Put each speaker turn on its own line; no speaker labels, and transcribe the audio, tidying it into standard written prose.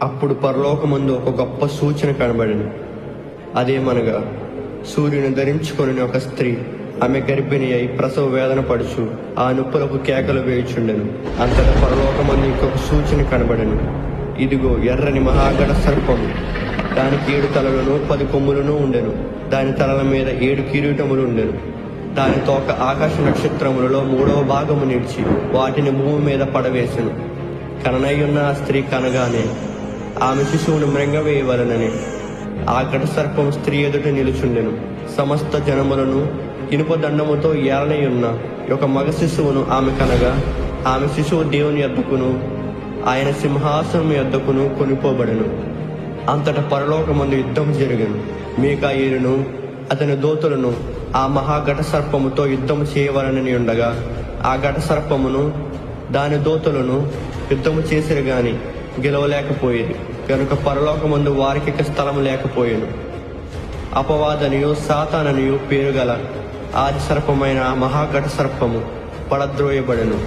అప్పుడు పరలోకమందు ఒక గొప్ప సూచన కనబడింది. అదేమనగా సూర్యుని ధరించుకొని ఒక స్త్రీ, ఆమె గర్భిణి అయి ప్రసవ వేదన పడుచు ఆ నొప్పులకు కేకలు వేయుచుండెను. అంతటా పరలోకమందు ఇంకొక సూచన కనబడెను. ఇదిగో ఎర్రని మహాగణ సర్పము, దానికి 7 తలలను 10 కొమ్ములను ఉండెను. దాని తలల మీద 7 కిరీటములు ఉండెను. దాని తోక ఆకాశ నక్షత్రములలో 3వ భాగము నిలిచి వాటిని భూమి మీద పడవేసెను. కననయ్యున్న ఆ స్త్రీ కనగానే ఆమె శిశువును మృంగవేయవలనని ఆ ఘట సర్పం స్త్రీ ఎదుట నిలుచుండెను. సమస్త జనములను ఇనుప దండముతో ఏలనయున్న ఒక మగ శిశువును ఆమె కనగా, ఆమె శిశువు దేవుని యొద్దకును ఆయన సింహాసనం యొద్దకును కొనిపోబడెను. అంతటా పరలోకమందు యుద్ధం జరిగెను. మీకాయేలును అతని దూతలను ఆ మహాఘట సర్పముతో యుద్ధము చేయవలనని ఉండగా, ఆ ఘట సర్పమును దాని దూతలను యుద్ధము చేసిరు గాని గెలవలేకపోయేది కనుక పరలోకమందు వారికి స్థలము లేకపోయేను. అపవాదనియు సాతాననియు పేరుగల ఆది సర్పమైన ఆ మహాఘట సర్పము పడద్రోయబడెను.